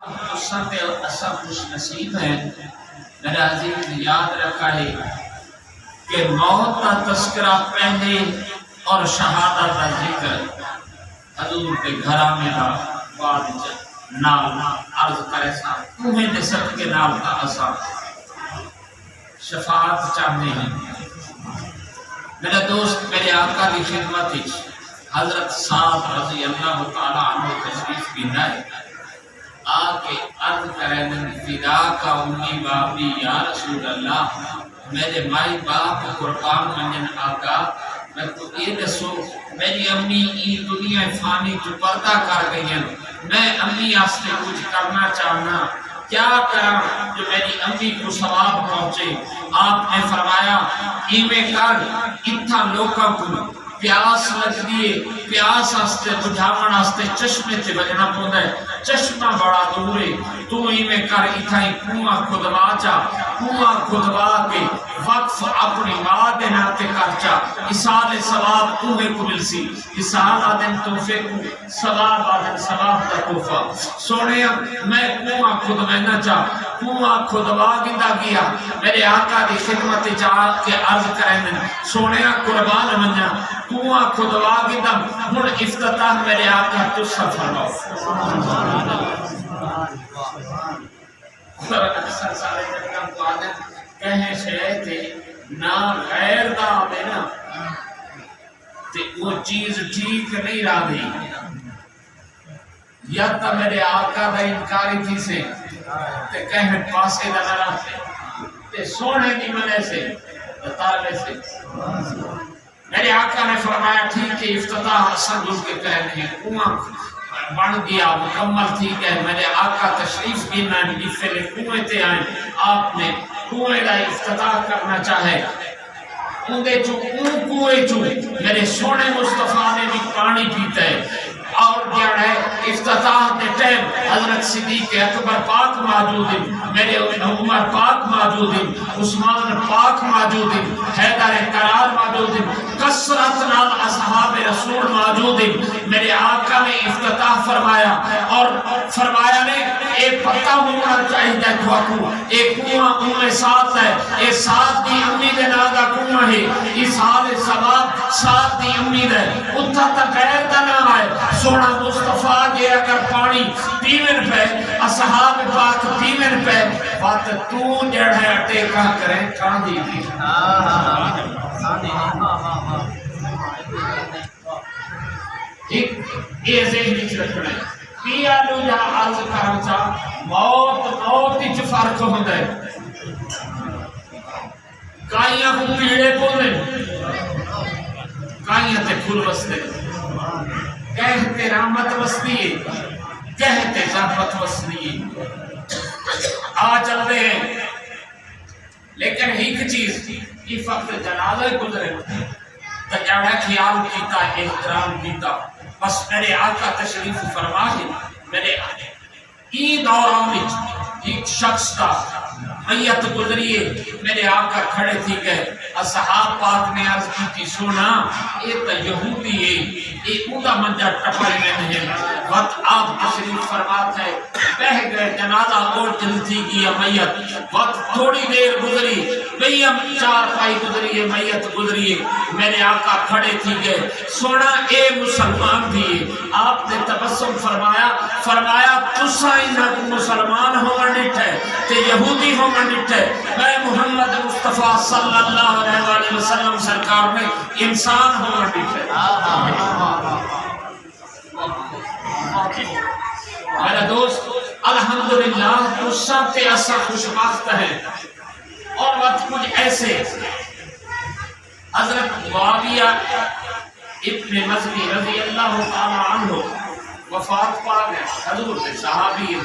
سب خوش نصیب ہیں میرے عزیز یاد رکھا ہے کہ موت کا تذکرہ پہلے اور شہادت کا ذکر حضور کے گھرا میں بعد نال عرض کرے سا تمہیں دے سب کے نال کا اثر شفاعت چاہتے ہیں میرے دوست میرے آقا کی خدمت حضرت سعد رضی اللہ تعالیٰ عنہ تشریف کی نائے آکے عرض کریں فدا کا امی باپی یا رسول اللہ میرے مائی باپ قربان منن آقا میں تو یہ دسو میری امی ای دنیا فانی جو پردہ کر گئی ہیں میں امی آستے کچھ کرنا چاہنا کیا کرا جو میری امی کو ثواب پہنچے آپ نے فرمایا ایمیں کر اتھا لوکاں کو پیاس لگ دیئے پیاس آستے بجھاون آستے چشمے تے بجنا پوندہ ہے چشمہ بڑا دورے تو ہی میں کر اتھائی کنواں خدوا چا کنواں خدوا کے وقف اپنی ماں دے ناتے کرچا اسال ثواب تمہیں قبل سی اسال آدم توفے کو ثواب آدم ثواب دا توفہ سونے میں کنواں خدوینا چا کنواں خدوا گندہ گیا میرے آقا دی خدمت جا کے عرض کریں سونے قربان منجا کنواں خدوا گندہ مر افتتاح میرے آقا تو سفر لو اکثر سارے جنگم کو آدم کہیں شہے تھے نا غیر دا دینا تے وہ چیز ٹھیک نہیں رہا دی یا تا میرے آقا دا انکاری تھی سے تے کہیں پاسے دا نہ رہتے تے سونے کی ملے سے تالے سے میرے آقا نے فرمایا ٹھیک ہے افتتاح حسن دل کے کہنے ہیں کنواں بڑھ گیا مکمل تھی کہ میرے آقا تشریف کی نانی فیلے کنویں تے آئیں آپ نے کنویں کا افتتاح کرنا چاہے اندے چو کنویں چو میرے سونے مصطفیٰ نے بھی پانی پیتا ہے اور کیا ہے افتتاح دے ٹیم حضرت صدیق اکبر پاک موجود ہیں میرے عمر پاک موجود ہیں عثمان پاک موجود ہیں حیدر قرار موجود ہیں کثرت نال اصحاب رسول موجود ہیں میرے آقا نے افتتاح فرمایا اور فرمایا نے ایک پتہ ہونا چاہیے کو ایک کنواں کنویں ساتھ ہے یہ ساتھ دی امید نادا کنواں ہے اس حال ثواب ساتھ دی امید ہے اتھا تک غیر دا نام ہے سونا مصطفیٰ دے اگر پانی پیمن پہ اصحاب پاک پیمن پہ بات تو جڑ ہے اٹے کہاں کریں کہاں دی بھی ایک یہ ذہن چ رکھنا ہے پیا لو یا عرض کرم چاہ موت ہی فرق ہوتا ہے کائیاں کو پیڑے پولے کائیاں تے پھول وستے کہتے رحمت وستی ہے کہتے زحمت وستی ہے آ چلتے ہیں لیکن ایک چیز یہ فقط جنازہ گزرے تجاڑا خیال کیتا احترام کیتا بس میرے آقا تشریف فرما ہے میرے ای دوران ایک شخص کا میت گزریے میرے آقا کھڑے تھی گئے اصحاب پاک نے عرض کی تھی سونا یہ تو یہودی ہے یہ اوندا منجا ٹپڑ میں نہیں وقت آپ تشریف فرمات ہے بہ گئے جنازہ اور جلتی گیا میت وقت تھوڑی دیر گزری بھئیم چار پائی گزری ہے میت گزری ہے میرے آقا کھڑے تھی گئے سونا اے مسلمان بھی آپ نے تبسم فرمایا تسا انہاں مسلمان ہوگا نٹ ہے تے یہودی ہوگا نٹ ہے میں محمد مصطفیٰ صلی اللہ علیہ وسلم سرکار میں انسان ہوگا نٹ ہے میرا دوست الحمدللہ تو سب تے اثر خوشبخت ہے اور وقت کچھ ایسے حضرت معاویہ ابن مزنی رضی اللہ تعالی عنہ وفات پا گئے حضور کے صحابی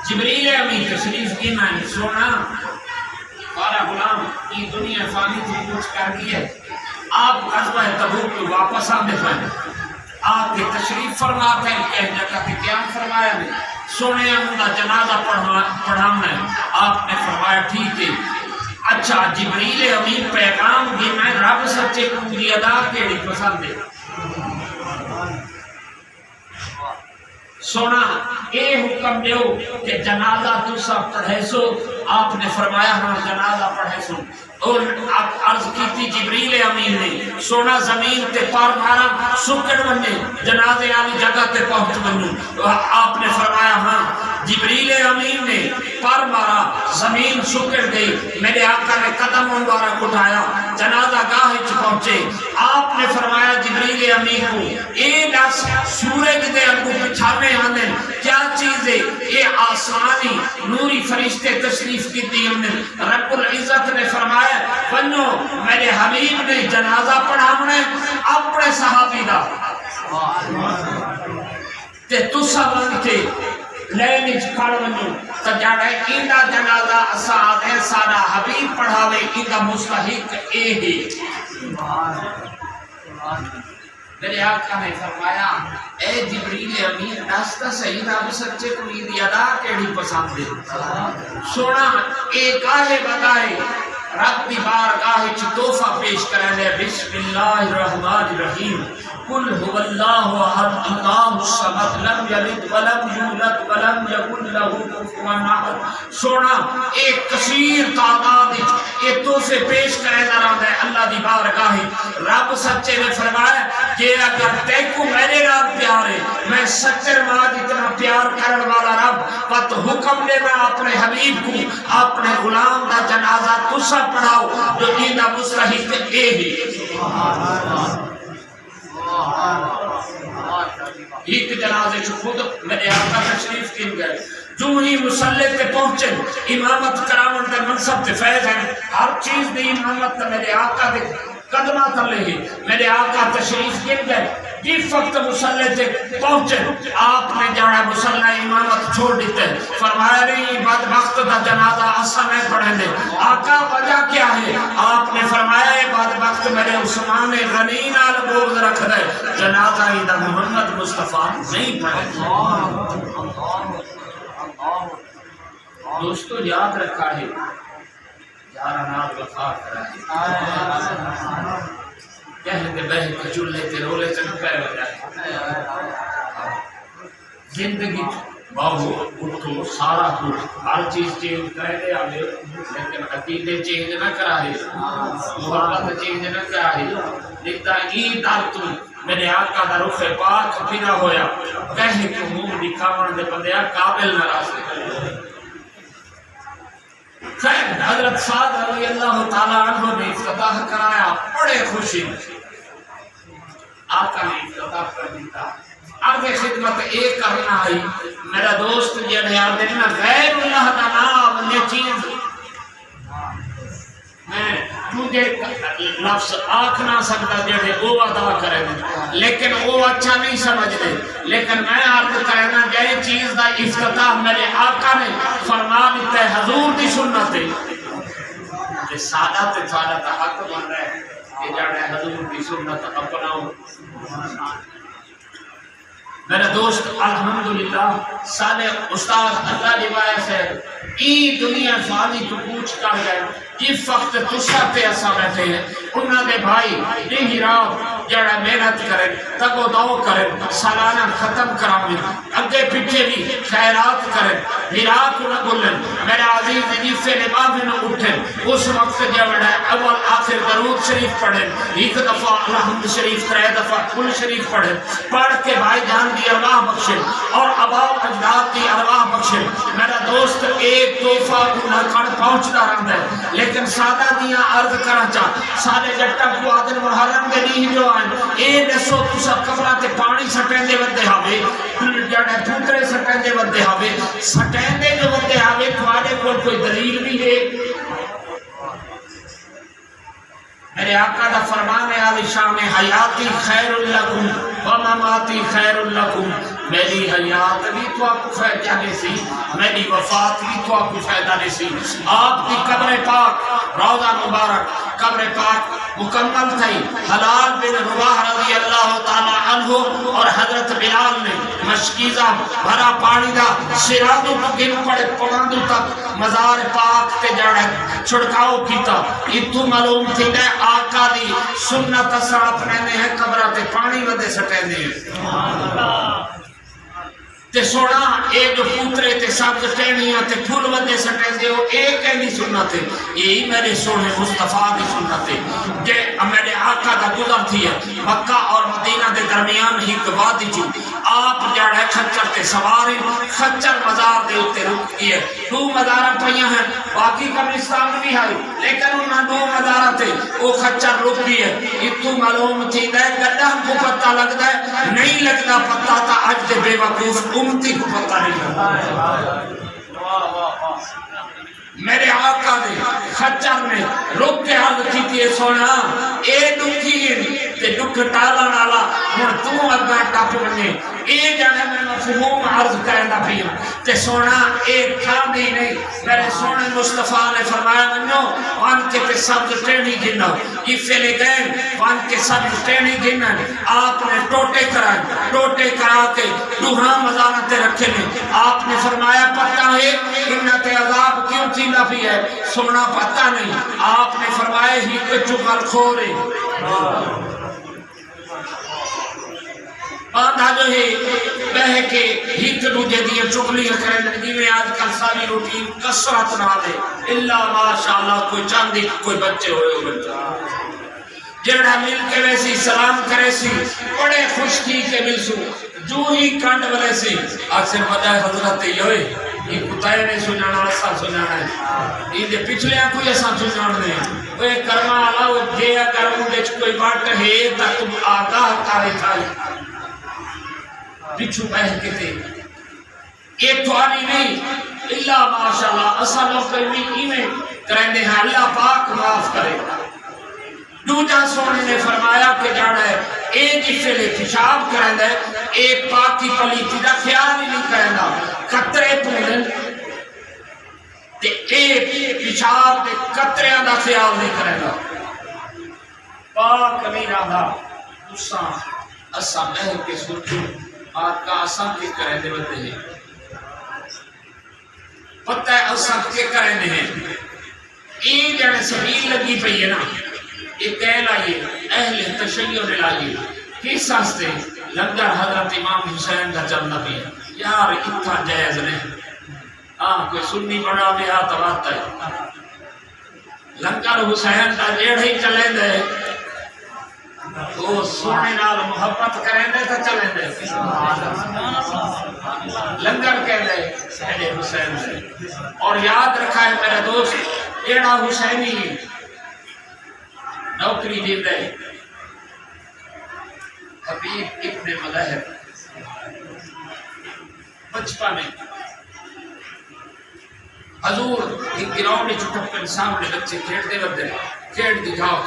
جبریل امین تشریف کی معنی سونا بارہ غلام کی دنیا فانی تھی کچھ کر گئی آپ غزوہ تبوک کو واپس آنے پائیں آپ کے تشریف فرماتے ہیں کہنے جگہ کہ قیام فرمایا نہیں سونے اندہ جنازہ پڑھانا ہے آپ نے فرمایا ٹھیک ہے اچھا جبریل امین پیغام دی میں رب سچے کو دی ادا کیڑی پسند ہے سونا اے حکم دیو کہ جنازہ تسا پڑھے سو. آپ نے فرمایا ہاں جنازہ پڑھے سو. اور آپ عرض کی تھی جبریل امین نے سونا زمین تے پار مارا سکڑ بننے جنازے والی جگہ تے پہنچ بنو. آپ نے فرمایا ہاں جبریل امین نے پار مارا زمین سکڑ گئی. میرے آقا نے قدم مبارک اٹھایا جنازہ گاہ پہنچے. آپ نے فرمایا جبریل امین کو اے دس سورج دے انگو پچھانے آنے کیا چیز ہے؟ یہ آسمانی نوری فرشتے تشریف کی دی. رب العزت نے فرمایا بنو میرے حبیب نے جنازہ پڑھا منے اپنے صحابی دا تے تسا بنتے لینی چکھڑ بنو تجاڑے ایندہ جنازہ اساد ہے سارا حبیب پڑھاوے ایندہ مستحق اے ہی. میرے آقا نے فرمایا اے جبریل امین دستا صحیح رب سچے کو عید ادا کیڑی پسند ہے. سونا ایک آہے بتائے رب دی بارگاہ وچ تحفہ پیش کرے. بسم اللہ الرحمن الرحیم قل هو اللہ احد اللہ الصمد لم یلد ولم یولد ولم یکن له کفوا احد. سونا ایک کثیر تعداد یہ تحفے پیش کرے نہ اللہ دی بارگاہ. رب سچے نے فرمایا کہ اگر تیکو میرے رب پیار ہے میں سچے ماں جتنا پیار کرنے والا رب پت حکم دے میں اپنے حبیب کو اپنے غلام دا جنازہ تسا پڑھاؤ جو ایندہ مستحق اے ہی. ایک جنازے چھو خود میرے آقا تشریف کن گئے. جو ہی مسلح تے پہنچے امامت کرامن دے منصب تے فیض ہیں ہر چیز دی امامت تے میرے آقا دے قدمہ تلے ہی. میرے آقا تشریف کن گئے جس وقت مسلح تے پہنچے آپ نے جانا مسلح امامت چھوڑ دیتے. فرمایا نہیں بعد وقت دا جنازہ اسا میں پڑھیں دے. آقا وجہ کیا ہے؟ آپ نے فرمایا بعد وقت میرے عثمان غنی نال بغض رکھ دے جنازہ ایدہ محمد مصطفیٰ نہیں پڑھے. دوستو یاد رکھا ہے یارہ نال وفا کرا ہے کہتے بہت چولہے تے رولے سے نہ پہ ہو جائے. زندگی باہو اٹھو سارا کچھ ہر چیز چینج کرے دے آگے لیکن عقیدے چینج نہ کرا ہے محبت چینج نہ کرا ہے. لکھتا عید آتوں میرے آقا دا رخ پاک پھرا ہویا کہے کہ منہ دکھاون دے بندیا قابل نہ راستے. خیر حضرت سعد رضی اللہ تعالیٰ عنہ نے افتتاح کرایا بڑے خوشی آقا نے افتتاح کر دیتا. عرض خدمت ایک کرنا ہے میرا دوست جنہیں آدھے نا غیر اللہ دا نام یہ چیز میں تجھے لفظ آکھ نہ سکتا جیسے وہ ادا کرے لیکن وہ اچھا نہیں سمجھ دے. لیکن میں عرض کرنا جائے چیز دا افتتاح میرے آقا نے فرما دیتا ہے حضور دی سنت ہے کہ سادہ تے سادہ تا حق بن رہے کہ جانے حضور دی سنت اپناؤ. میرے دوست الحمدللہ سارے استاد اللہ روایت ہے ای دنیا فانی تو پوچھ کر گئے جس وقت تسا پہ ایسا بیٹھے ہیں انہوں نے بھائی نہیں رات جڑا محنت کریں تگو دو کریں سالانہ ختم کراؤں اگے پیچھے بھی خیرات کریں ہراک نہ بولیں میرے عزیز جیسے نباب نہ اٹھیں اس وقت جڑا اول آخر درود شریف پڑھیں ایک دفعہ الحمد شریف 3 دفعہ کل شریف پڑھیں پڑھ کے بھائی جان دی ارواح بخشیں اور اباؤ اجداد دی ارواح بخشیں. میرا دوست ایک توفہ انہاں کھڑ پہنچتا رہتا ہے لیکن سادہ دیاں عرض کرنا چاہ سارے جٹا کو آدن محرم دے نہیں جو آئیں اے دسو تسا قبرہ تے پانی سٹیں دے ودے ہوئے جڑے پھوکرے سٹیں دے ودے ہوئے سٹیں دے جو ودے ہوئے تمہارے کوئی دلیل بھی ہے. میرے آقا دا فرمان ہے علی شان حیاتی خیر لکم ومماتی خیر لکم. میری حیات بھی تو آپ کو فائدہ نہیں سی میری وفات بھی تو آپ کو فائدہ نہیں سی. آپ کی قبر پاک روضہ مبارک قبر پاک مکمل تھی. حلال بن رواح رضی اللہ تعالیٰ عنہ اور حضرت بلال نے مشکیزہ بھرا پانی دا سرادو گن پڑے پڑاندو تک مزار پاک تے جڑے چھڑکاؤ کیتا. اتو معلوم تھی دے آقا دی سنت اسا اپنے نے ہے قبرہ تے پانی ودے سٹے دے. تے سونا اے جو پوترے تے سبز ٹہنیاں تے پھول ودے سٹے دے ہو اے کہنی سنت ہے یہی میرے سونے مصطفیٰ کی سنت ہے کہ میرے آقا دا گزر تھی ہے مکہ اور مدینہ دے درمیان ہی وادی جو آپ جڑا ہے کھچر تے سواری کھچر مزار دے اتے رک گئی ہے دو مزارہ پہیاں ہیں باقی قبرستان بھی ہے لیکن انہاں دو مزارہ تے وہ کھچر رک گئی ہے اتو معلوم تھی دے گڈا ہم کو پتہ لگ دے نہیں لگنا پتہ تا اج دے بے وقوف امتی کو پتہ نہیں لگا میرے آقا نے خچر نے رک کے عرض کی تھی سونا اے دکھین تے دکھ ٹالا نالا ہن تو اگا ٹپ بنے اے جانے میں مفہوم عرض کرنا پیا تے سونا اے کھاندی نہیں میرے سونے مصطفیٰ نے فرمایا منو وان کے تے سبز ٹہنی گنا یہ فیلے گئے وان کے سبز ٹہنی گنا آپ نے ٹوٹے کرا کے دوہاں مزارتے رکھے نے آپ نے فرمایا پتہ ہے انہاں تے عذاب کیوں تھیلا بھی ہے سونا پتہ نہیں آپ نے فرمایا ہی پہ چکل کھورے آدھا جو ہے بہ کے ہیت دوجے دیا چکلیاں کریں لگی میں آج کل ساری روٹین کسرت نہ دے اللہ ماشاءاللہ کوئی چاندی کوئی بچے ہوئے بچہ جڑا مل کے ویسی سلام کرے سی بڑے خوش تھی کے مل سو جو ہی کانڈ والے سی اکثر بجائے حضرت یہ یہ کتائے نے سنانا اسا سنانا ہے یہ دے پچھلے کوئی اسا سنانا ہے وہ کرما اللہ وہ جے اگر اندے کوئی بات ہے تا تم آگاہ کارے تھائی پچھو بہن کے تھے ایک توانی نہیں اللہ ماشاءاللہ اسا لوگ کلمی میں کریں دے ہیں اللہ پاک معاف کرے دوجہ سونے نے فرمایا کہ جانا ہے اے جسے لے پیشاب کریں دے اے پاکی پلیتی دا خیال ہی نہیں کریں دا قطرے پولن تے اے پیشاب دے قطرے دا خیال نہیں کریں دا پاک امین آدھا اسا محل کے سوچو آج کا اسا کے کریں دے بندے ہیں پتہ ہے اسا کے کریں دے ہیں اے جانے سبیل لگی پئی ہے نا یہ کہہ لائیے اہل تشیع نے لائیے کس ساستے لنگر حضرت امام حسین کا چلنا بھی ہے یار اتنا جائز نہیں کوئی سنی بڑا بھی آتا بات ہے لنگر حسین کا جیڑ ہی چلے دے تو سونے نال محبت کریں دے تو چلیں دے لنگر کہہ دے اہل حسین سے اور یاد رکھا ہے میرے دوست ایڑا حسینی نوکری دے دے حبیب ابن ملہب بچپا میں حضور ایک گراؤنڈ چھٹپن سامنے بچے کھیڑ دے ودے کھیڑ دی جاؤ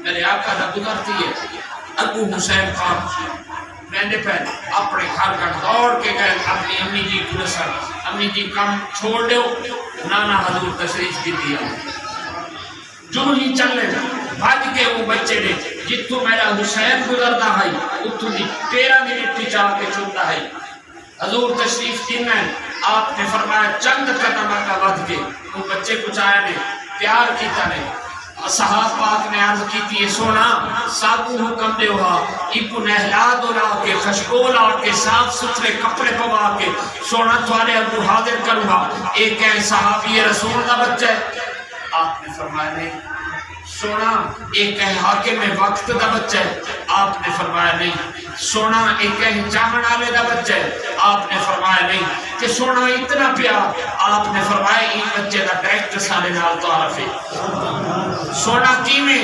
میرے آقا دا گزرتی ہے ابو حسین خان میں نے پہلے اپنے گھر کا دوڑ کے گئے اپنی امی جی کو نسر امی جی کام چھوڑ دے نانا حضور تشریف دی دیا جو ہی چلے بھاج کے وہ بچے نے جتو میرا حسین گزرتا ہے اتو دی 13 منٹ چاہ کے چھوٹا ہے حضور تشریف دینا ہے آپ نے فرمایا چند قدمہ کا ود کے وہ بچے کچھ آیا نے پیار کیتا نے صحاب پاک نے عرض کی تھی سونا ساکو حکم دے ہوا ایپو نہلا دولا کے خشکول آ کے صاف ستھرے کپڑے پوا کے سونا توارے ابو حاضر کروں گا ایک ہے صحابی رسول کا بچہ ہے آپ نے فرمایا نہیں سونا ایک ہے حاکم وقت دا بچہ ہے آپ نے فرمایا نہیں سونا ایک ہے چاہن آلے دا بچہ ہے آپ نے فرمایا نہیں کہ سونا اتنا پیار آپ نے فرمایا این بچے دا ڈائریکٹ سالے نال تو عرف ہے سونا کی میں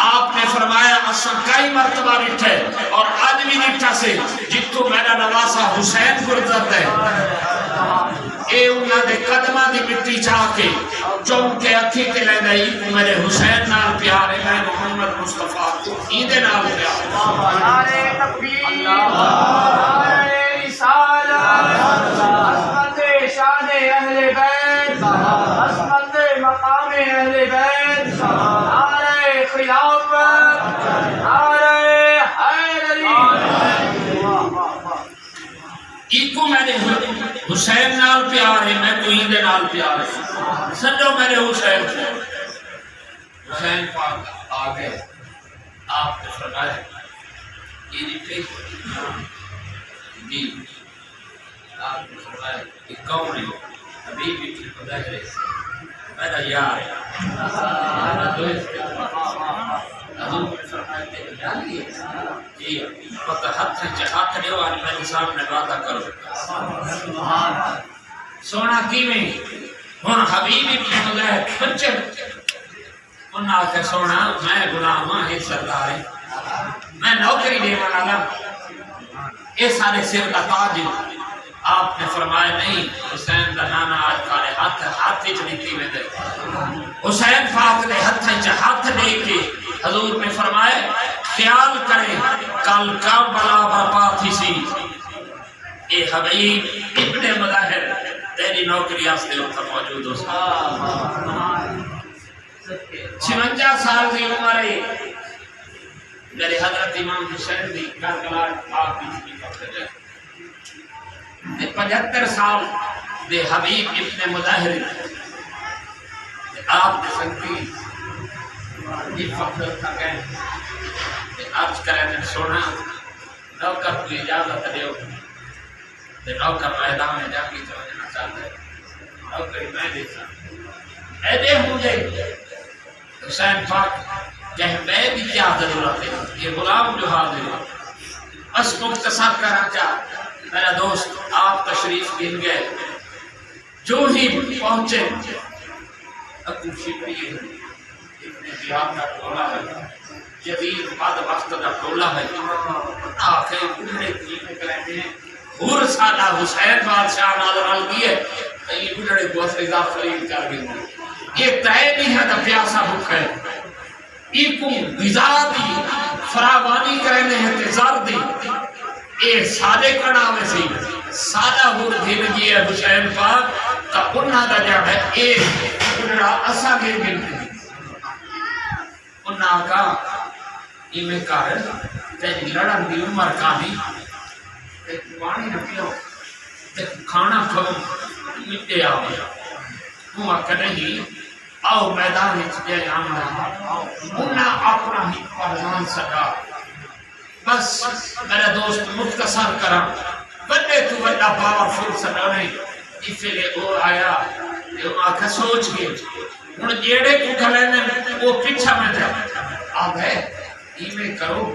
آپ نے فرمایا اسا کئی مرتبہ نٹھے اور آدمی نٹھا سے جتو میرا نواسا حسین گردت ہے اے انہاں دے قدمہ دی مٹی چاہ کے چون کے اکھی کے لے دائی میرے حسین نال پیار ہے میں محمد مصطفیٰ ایدے نال پیار نعرہ تکبیر نعرہ رسالت عظمت شان اہل بیت عظمت مقام اہل بیت نعرہ خلافت نعرہ حیدری ایکو میرے حسین نال پیار ہے میں تو ہی دے نال پیار ہے سنجو میرے حسین حسین پاک آگئے آپ نے فرمایا یہ ریفیق جی آپ نے فرمایا کہ کون ہے؟ حبیب ابن مظاہر میرا یار ہے، میرا دوست ہے۔ حضور نے فرمایا کہ ڈالیے جی وقت ہاتھ دیو آج میرے سامنے وعدہ کرو سونا کیویں ہن حبیب ابن مظاہر بچے انہاں کے سونا میں غلام ہاں ہے سردار ہے میں نوکری دے والا یہ سارے سر کا تاج ہے۔ آپ نے فرمایا نہیں حسین دا نانا آج کالے ہاتھ وچ نیتی میں دے حسین پاک نے ہاتھ دے کے حضور نے فرمایا خیال کرے کل کربلا برپا تھی سی اے حبیب ابن مظاہر تیری نوکری واسطے اتھا موجود ہو 56 سال دی عمر ہے میرے حضرت امام حسین دی کربلا آپ کی فخر ہے 75 سال دے حبیب ابن مظاہر آپ نے سنگی یہ فخر تھا کہیں عرض کریں سونا نوکر کو اجازت دیو نوکر میدان میں جا کے چلنا چاہتا ہے نوکری میں دیتا اے دے مجھے حسین پاک کہ میں بھی کیا ضرورت ہے یہ غلام جو حاضر ہے بس مختصر کرنا چاہ میرا دوست آپ تشریف گن گئے جو ہی پہنچے ابو شکری ابن زیاد کا ٹولہ ہے جدید بعد وقت کا ٹولہ ہے آخر بڑھڑے کی نکلیں ہیں ہور سالہ حسین بادشاہ نال دیئے یہ بڑھڑے کو اصلا خرید کر گئے یہ تائے نہیں ہے دا پیاسا بھوک ہے ایکوں غذا دی فراوانی کرنے ہیں تزار دی اے سادے کنا ویسی سادہ ہور دھن گیا حسین پاک کا انہا دا جب ہے اے بڑھڑا اسا گئے گلتے ہیں انہا کا ایمیں کار تیری لڑن دی عمر کانی ایک پانی نہ پیو ایک کھانا کھاؤ مٹے آؤ ہوا کہ نہیں آؤ میدان اچھے آمنا انہا اپنا ہی پرزان سکا بس میرا دوست مختصر کرا بڑے تو بڑا پاور فل سکا نہیں اس لئے وہ آیا یہ آکھا سوچ گئے ان جیڑے کو کھلینے وہ پچھا میں جا آب ہے ایمیں کرو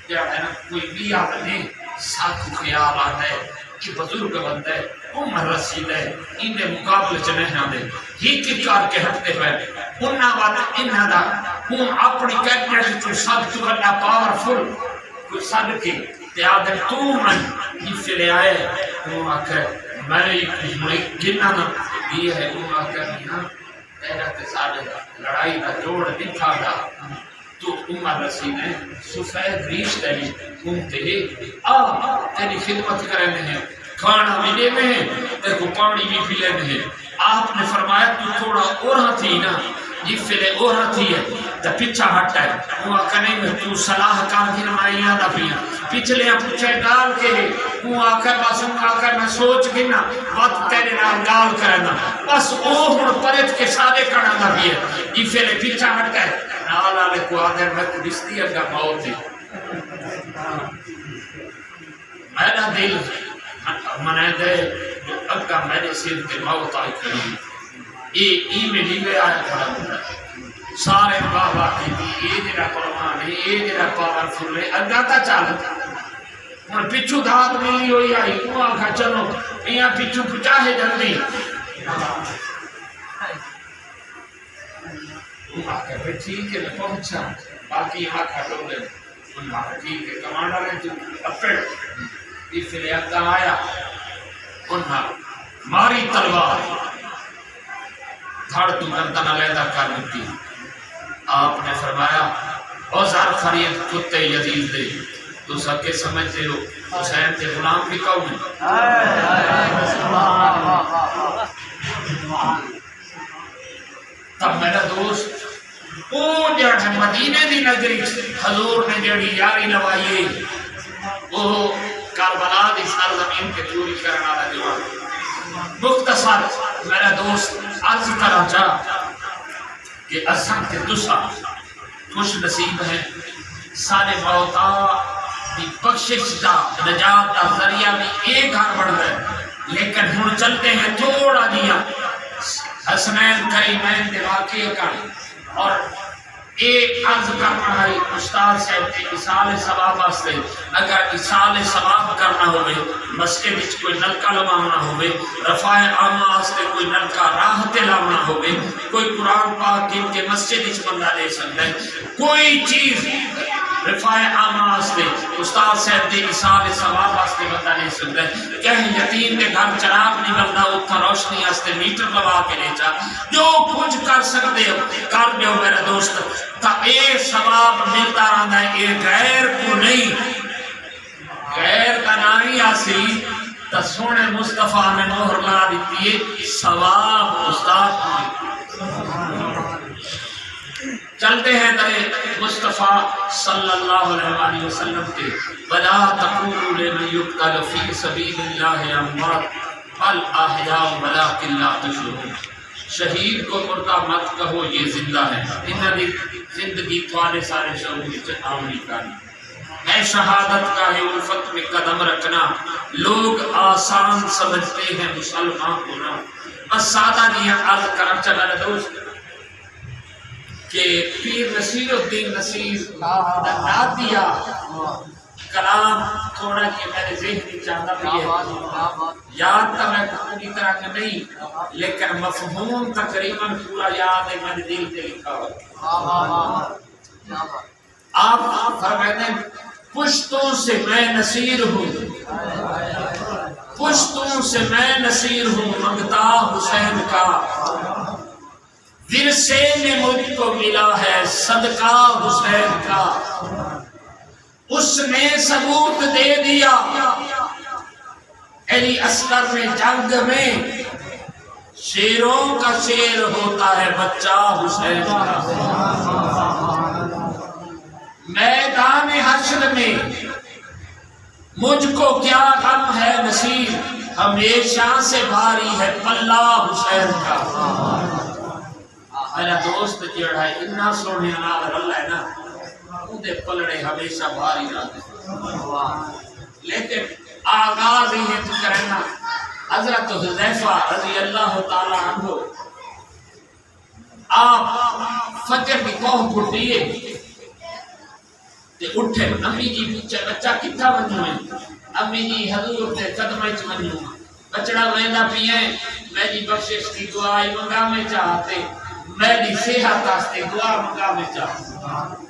جب ہے نا کوئی بھی آدمی ساتھ خیال آتا ہے کہ بزرگ بند ہے عمر رسید ہے انہیں مقابل چلے نہ دے ہی کار کے ہفتے پہ انہا بات انہا دا ہوں اپنی کیپٹیٹ تو سب تو بڑا پاورفل کوئی صد کی تیادر تو من اس لے آئے وہ آکھر میں گننا نہ یہ ہے وہ آکھر میاں تیرا کے سارے لڑائی کا جوڑ دکھا گا تو عمر رسید ہے سفید ریش تیری گھومتے ہی تیری خدمت کرنے ہیں کھانا بھی لینے ہیں تیرے کو پانی بھی پی لینے ہیں آپ نے فرمایا تو تھوڑا اورا تھی نا جی فلے اورا تھی ہے تو پچھا ہٹا ہے وہ کہنے میں تو صلاح کار کی نمائیاں دا پیا پچھلے پچھے ڈال کے وہ آکر بس آکر میں سوچ گنا وقت تیرے نال گال کرنا بس اوہر پرت کے سارے کرنا دا پیا جی فلے پچھا ہٹا ہے نال آلے کو آدھر میں تو دستی ہے کہ موت ہے میرا دل منہ دے اگا میرے سیر کے موت آئی کری ای میں لیوے آئے کھڑا ہوتا ہے سارے بابا کی دی یہ جرا قرآن ہے یہ جرا پاورفل ہے اگا تا چالتا اور پچھو دھات ملی ہوئی آئی وہ آکھا چلو یہاں پچھو پچا ہے جلدی وہ آکھا پھر ٹھیک ہے میں پہنچا باقی آکھا ٹو دے انہا ٹھیک ہے کمانڈر ہے تو اپڑ اس لئے اگا آیا انہا ماری تلوار دھڑ تو گردن علیدہ کر دیتی آپ نے فرمایا اوزار خرید کتے یزید دے تو سکے سمجھتے ہو حسین کے غلام بھی کون ہے تب میرا دوست وہ جڑا مدینے دی نگری حضور نے جڑی یاری لوائیے وہ کربلا دی سرزمین کے پوری کرنا دا دیوان مختصر میرا دوست عرض کرا چاہ کہ اسم کے دوسرا خوش نصیب ہیں سارے موتا دی بخشش دا نجات دا ذریعہ بھی ایک گھر بڑھ گئے لیکن ہن چلتے ہیں تھوڑا جیا حسنین کریمین دے واقعے کا اور ایک عرض کرنا ہے استاد صاحب کے اصال ثواب واسطے اگر اصال ثواب کرنا ہوئے مسجد وچ کوئی نلکا لوانا ہوئے رفع عامہ واسطے کوئی نلکا راہ تے لانا ہوئے کوئی قرآن پاک کے مسجد وچ بندہ لے سکتا ہے کوئی چیز رفع عامہ واسطے استاد صاحب دے اصال ثواب واسطے بندہ لے سکتا ہے کہیں یتیم کے گھر چراغ نہیں بندا اتھا روشنی واسطے میٹر لوا کے لے جا جو کچھ کر سکتے ہو کر دیو میرے دوست تا اے ثواب ملتا رہتا ہے اے غیر کو نہیں غیر کا نامی آسی تا سونے مصطفیٰ نے مہر لا دیتی ہے ثواب استاد چلتے ہیں در مصطفیٰ صلی اللہ علیہ وسلم کے وَلَا تَقُولُوا لِمَنْ يُقْتَلُ فِي سَبِيلِ اللَّهِ أَمْوَاتٌ بَلْ أَحْيَاءٌ وَلَٰكِن لَّا تَشْعُرُونَ شہید کو مردہ مت کہو یہ زندہ ہے انہاں دی زندگی تھوڑے سارے شعور وچ آمنی کاری اے شہادت کا ہے الفت میں قدم رکھنا لوگ آسان سمجھتے ہیں مسلمان ہونا بس سادہ دیا عرض کرم چلا دوست کہ پیر نصیر الدین نصیر نادیہ کلام تھوڑا کہ میرے ذہن میں چاہتا بھی ہے یاد تا میں پوری طرح کے نہیں لیکن مفہوم تقریباً پورا یاد ہے میرے دل پہ لکھا ہوا آپ فرمائیں پشتوں سے میں نصیر ہوں پشتوں سے میں نصیر ہوں منگتا حسین کا ورثے میں مجھ کو ملا ہے صدقہ حسین کا اس نے ثبوت دے دیا علی اصغر نے جنگ میں شیروں کا شیر ہوتا ہے بچہ حسین کا میدان حشر میں مجھ کو کیا غم ہے نصیب ہمیشہ سے بھاری ہے پلہ حسین کا میرا دوست جڑا ہے اتنا سونے نال اللہ ہے نا اودے پلڑے ہمیشہ بھاری رہتے لیکن آغاز ہی ہے تو کرنا حضرت حذیفہ رضی اللہ تعالی عنہ آپ فجر کی کوہ پھٹیے تے اٹھے امی جی پوچھے بچہ کتھا ونجو ہے امی جی حضور دے قدمے چ ونجو بچڑا ویندا پیے میں جی بخشش کی دعا منگا میں چاہتے میری صحت واسطے دعا منگا میں چاہتے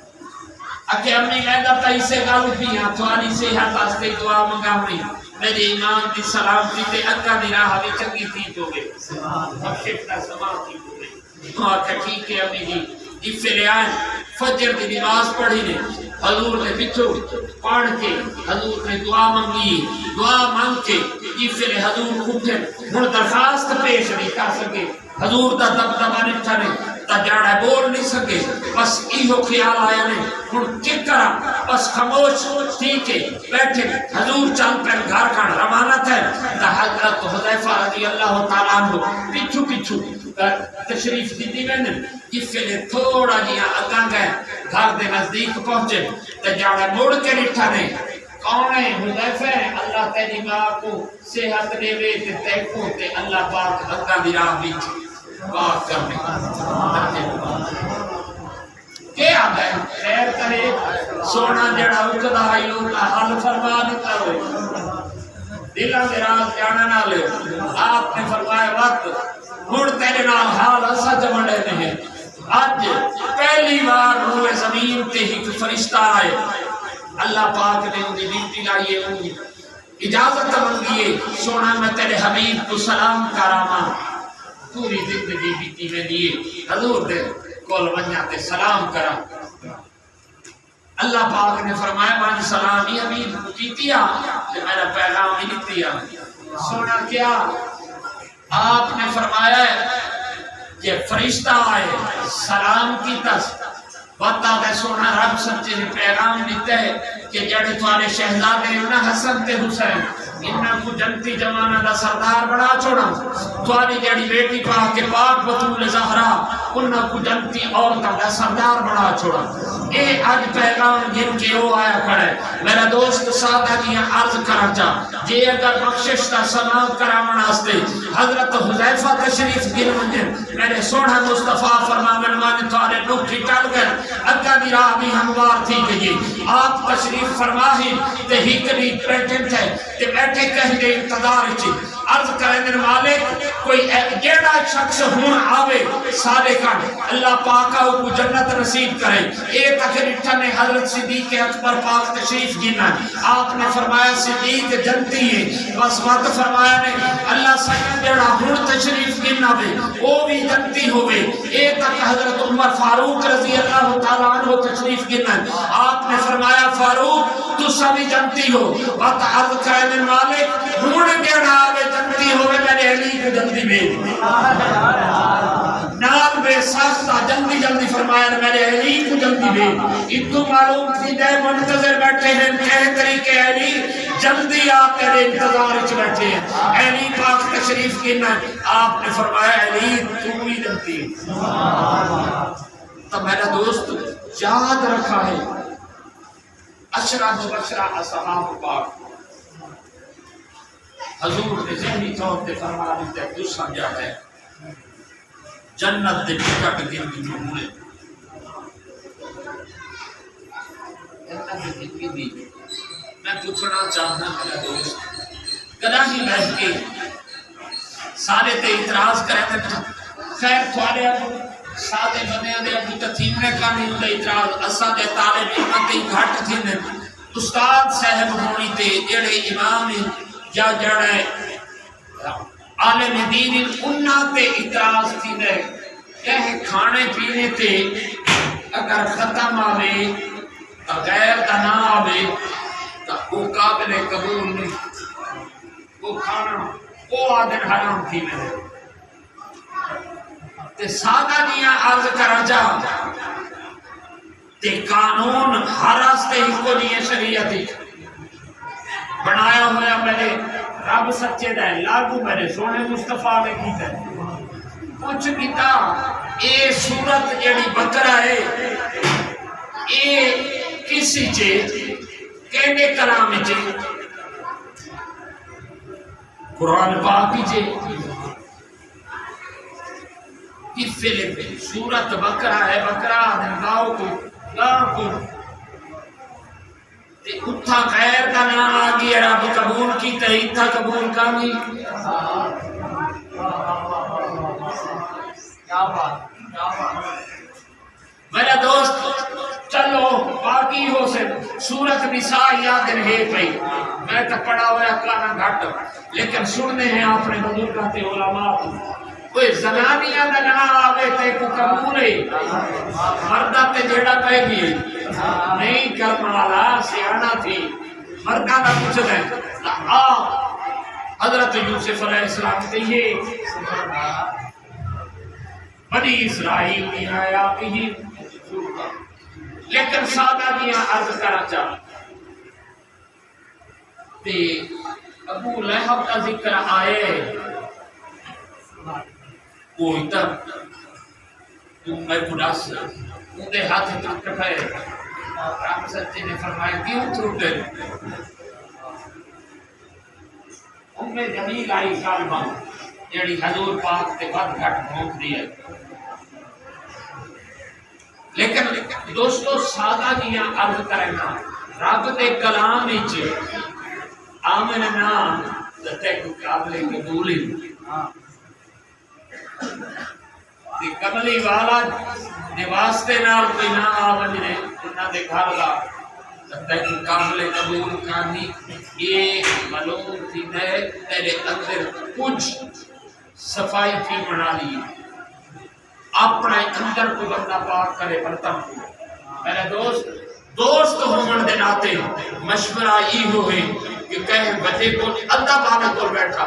اکے امی ویندا پیسے گل پیاں تھوڑی صحت واسطے دعا منگا میں میرے ایمان دی سلامتی تے اکا دی راہ وچ چنگی تھی تو گے بخشش دا سما تھی تو گے ہاں ٹھیک ہے امی جی افلے آئے فجر کی نماز پڑھی نے حضور نے بچھو پڑھ کے حضور نے دعا منگی دعا مانگ کے افلے حضور اٹھے ہن درخواست پیش نہیں کر سکے حضور دا دبدبا نہیں تھنے تا جاڑا بول نہیں سکے بس ایہو خیال آیا نے ہن کی کرا بس خاموش ٹھیک ہے بیٹھے حضور چل پر گھر کھان روانہ تھے تا حضرت حذیفہ رضی اللہ تعالیٰ عنہ پیچھو تشریف دیتی میں نے جس کے لئے تھوڑا جیا اگاں گئے گھر دے نزدیک پہنچے تا جاڑا موڑ کے نٹھا نے کون ہے حذیفہ اللہ تیری ماں کو صحت دے وے تے تیکو تے اللہ پاک اگاں دی راہ وچ پاک کرنے کیا ہے خیر کرے سونا جڑا اکدا ہائیوں کا حل فرما دیتا ہوئے دلوں کے راز جانا نہ لے آپ نے فرمایا وقت مڑ تیرے نال حال ایسا جمڑے نہیں آج پہلی بار روئے زمین تے ہی فرشتہ آئے اللہ پاک نے انہیں بیٹی لائیے انہیں اجازت منگیے سونا میں تیرے حبیب کو سلام کراما پوری زندگی بیٹی میں دیے حضور دے کول ونجاتے سلام کرا اللہ پاک نے فرمایا مانی سلامی حبیب کو کیتیا کہ میرا پیغام ہی نہیں دیا سونا کیا آپ نے فرمایا کہ فرشتہ آئے سلام کی تس بتا دے سونا رب سچے نے پیغام دیتا ہے کہ جڑے تمہارے شہزادے ہیں نا حسن تے حسین انہاں کو جنتی جمانہ دا سردار بڑا چھوڑا تمہاری جڑی بیٹی پاک کے پاک بطول زہرا انہاں کو جنتی عورتاں دا سردار بنا چھوڑا. اے اج پیغام جن کے وہ آیا کھڑے. میرا دوست سادہ جی عرض کرا چاہ جے اگر بخشش کا سلام کرامن واسطے حضرت حذیفہ تشریف گن منجن میرے سونا مصطفیٰ فرماون مان تھارے نکھی ٹل گئے اگا دی راہ بھی ہموار تھی گئی. آپ تشریف فرماہی تے ہکری پیٹن تھے تے بیٹھے کہیں دے انتظار چی عرض کرنے مالک کوئی جیڑا شخص ہون آوے سارے کن اللہ پاکا کو جنت نصیب کرے. ایک اکھر اٹھا نے حضرت صدیق اکبر پاک تشریف گینا. آپ نے فرمایا صدیق جنتی ہے بس وقت فرمایا نے اللہ سکن جیڑا ہون تشریف گینا بے وہ بھی جنتی ہوئے. ایک تک حضرت عمر فاروق رضی اللہ تعالیٰ عنہ تشریف گینا. آپ نے فرمایا فاروق تو سبھی جنتی ہو. وقت عرض کرنے مالک ہون جیڑا آوے جنتی ہوئے میرے علی کو جلدی بھیج نال بے ساختہ جلدی جلدی فرمایا میرے علی کو جلدی بھیج. اتو معلوم تھی دے منتظر بیٹھے ہیں کہہ طریقے علی جلدی آپ تیرے انتظار اچھ بیٹھے ہیں. علی پاک تشریف کی نا آپ نے فرمایا علی تو ہی جلدی. تو میرا دوست یاد رکھا ہے اشرا مبشرہ اصحاب پاک حضور نے ذہنی طور پہ فرما دیتے ہیں تو سمجھا ہے جنت دے ٹکٹ گن کی جملے جنت دے ٹکٹ دی. میں پوچھنا چاہنا میرا دوست کدا ہی بیٹھ کے سارے تے اعتراض کریں خیر تھوڑے سادے بنے دے ابھی تتھیمنے کا نہیں ہوتا اعتراض اسا دے طالب علم تے گھٹ تھی نے استاد صاحب ہونی تے جڑے امام یا جڑے عالم دین انہاں تے اعتراض تھی دے کہ کھانے پینے تے اگر ختم آوے تو غیر دا نہ آوے تو وہ قابل قبول نہیں. وہ کھانا وہ آدھر حرام تھی میں تے سادہ دیا عرض کرا جا تے قانون ہر راستے ہی کو نہیں شریعتی بنایا ہوا میرے رب سچے دے لاگو میرے سونے مصطفیٰ نے کیتا ہے. کچھ کیتا اے صورت جیڑی بکرا ہے اے کسی چے کہنے کلام چے قرآن پاکی چے کی فلم صورت بکرا ہے بکرا گاؤں کو اتھا غیر کا نام آگی رب قبول کی تہیتھا قبول کا نہیں. میرا دوست چلو باقی ہو سے سورت نساء یاد رہے پئی میں تو پڑھا ہوا کانا گھٹ لیکن سننے ہیں آپ نے بزرگاں تے علماء کوئی زنانیاں دا نہ آوے تے کو قبول ہے مردہ تے جیڑا پہ گئی نہیں کرمالا سیانا تھی مردہ دا کچھ دیں حضرت یوسف علیہ السلام تے یہ بنی اسرائیل کی آیاتی ہی لیکن سادہ دیا عرض کرا چاہ تے ابو لہب کا ذکر آئے کوئی تب تم میں خداس اندے ہاتھ تک رکھائے رام سچے نے فرمایا کیوں تھوٹے میں جمیل آئی سالمہ جیڑی حضور پاک تے بات گھٹ بھونک دیا لیکن دوستو سادہ دیا عرض کرنا رب دے کلام نیچے آمن نام تے کو قابل قبولی تے کملی والا دے واسطے نال کوئی نہ آون نے انہاں دے گھر دا تے کو قابل قبول کانی یہ معلوم تھی دے تیرے اندر کچھ صفائی تھی بنا لی اپنے اندر کو بندہ پاک کرے برتن کو. میرے دوست ہومن دے ناتے مشورہ یہ ہوئے کہ کہیں بچے کو ادب آنے کو بیٹھا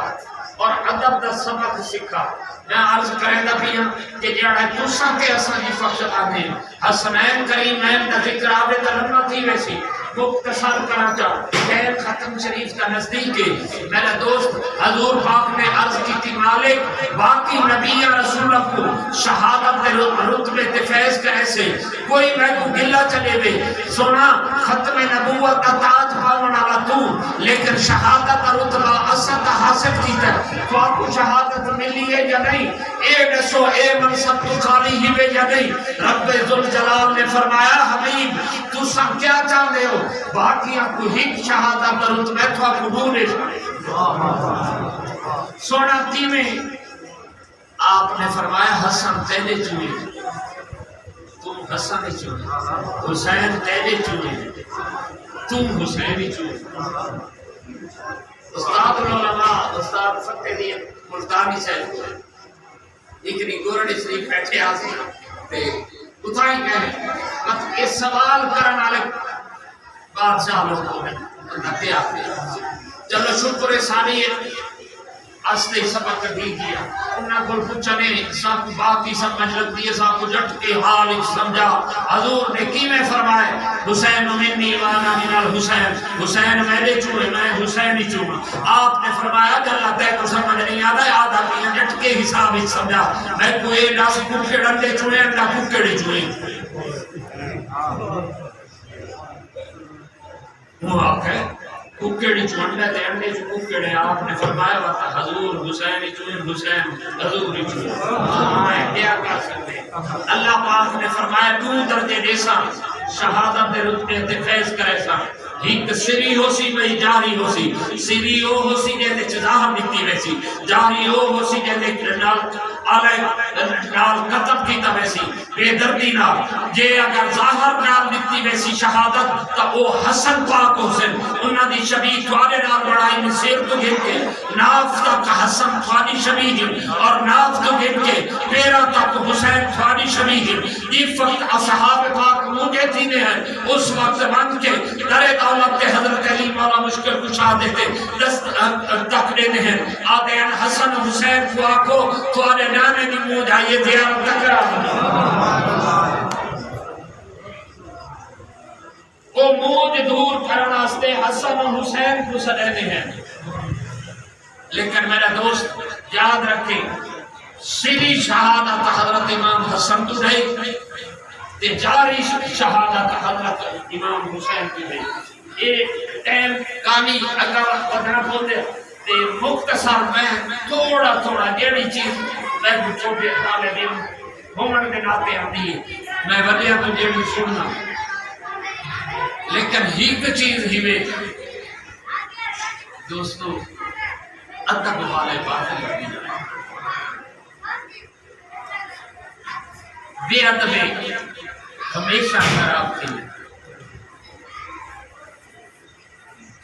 اور ادب دا سبق سکھا. میں عرض کریں دا بھی کہ جڑا تساں تے اساں دی فخر آنے حسنین کریمین دا ذکر آوے دا لمحہ تھی ویسی مختصر کرنا چاہ خیر ختم شریف کا نزدیک ہے. میرا دوست حضور پاک نے عرض کی تھی مالک باقی نبی رسول کو شہادت سے کوئی میں کو گلا چلے وے سونا ختم نبوت کا تاج پاون والا تو لیکن شہادت کا رتبہ اسد حاصل کیتا تو آپ کو شہادت ملی ہے یا نہیں اے دسو اے منصب تو خالی ہی وے یا نہیں رب ذوالجلال نے فرمایا حبیب تو سب کیا چاہتے ہو باقیاں کو ہی شہادت کا رتبہ تو آپ قبول ہے سونا تیمیں آپ نے فرمایا حسن تیرے چوئے تم حسن چوئے حسین تیرے چوئے تم حسین چوئے استاد العلماء استاد فتح دی ملتانی صاحب ایکنی گورنی شریف بیٹھے آسی تے اتھائی کہنے مطلب اس سوال کرن آلے بادشاہ لوگوں نے نتے آتے چلو شکر ساری اصلی سبق دی کیا انہاں کو پوچھنے سب باقی سب مجلس دیے صاحب کو جٹ کے حال سمجھا حضور نے کی میں فرمائے حسین منی وانا من الحسین حسین میرے چوئے میں حسین ہی چوئے آپ نے فرمایا کہ اللہ تے کو سمجھ نہیں آتا آدھا کیا جٹ کے حساب ہی سمجھا میں کوئی ناس ککڑ اندے چوئے اللہ ککڑی چوئے وہ آپ ہے ککڑی چونڈا تے انڈے چ ککڑے آپ نے فرمایا وقت حضور حسین چون حسین حضور چون کیا کر سکتے اللہ پاک نے فرمایا تو درجے دیسا شہادت دے رتبے تے فیض کرے سا ایک سری ہو سی بھئی جاری ہو سی سری ہو سی جے تے ظاہر نکتی ویسی جاری ہو سی جے تے نال قتل کیتا ویسی بے دردی نال جے اگر ظاہر نال نکتی ویسی شہادت تا او حسن پاک حسین انہاں دی شبیہ توارے نال بڑائی میں سیر تو گھن کے ناف تک حسن تواری شبیہ اور ناف تو گھن کے پیرا تک حسین تواری شبیہ یہ فقط اصحاب پاک مجھے تھی نے ہیں اس وقت بند کے در دولت کے حضرت علی مولا مشکل کچھا دیتے دست تک دیتے ہیں آدھے حسن حسین کو آکو توارے نانے دی موجھ آئیے دیار تکرا وہ موجھ دور کرنا استے حسن و حسین کو سلینے ہیں لیکن میرا دوست یاد رکھیں سری شہادت حضرت امام حسن تو رہے تے جاری شہادت حضرت امام حسین کی رہے ایک ٹیم کامی اگر بدنا بولے تے مختصر میں تھوڑا جیڑی چیز میں چھوٹے حالے دن ہومن کے ناتے آتی ہے میں ولیہ تو جیڑی سننا لیکن ہیک چیز ہی میں دوستو ادب والے باتیں لگی بے ادبی ہمیشہ خراب تھی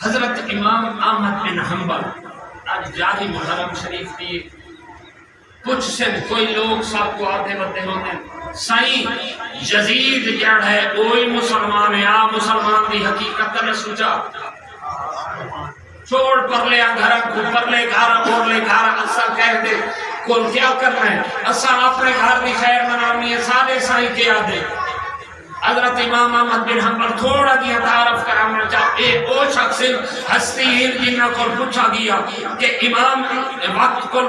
حضرت امام احمد بن حنبل آج جاری محرم شریف کی کچھ سے کوئی لوگ سب کو آدھے بدے ہوتے سائیں یزید جڑ ہے کوئی مسلمان ہے مسلمان دی حقیقت نے سوچا چھوڑ پر لیا گھر کو پر لے گھر اصل کہہ دے کل کیا کرنا ہے اصل اپنے گھر کی خیر منانی ہے سارے سائیں کیا دے حضرت امام احمد بن حنبل تھوڑا دیا تعارف کرانا چاہتے او شخص ہستی ہیر جنہ کو پوچھا گیا کہ امام وقت کو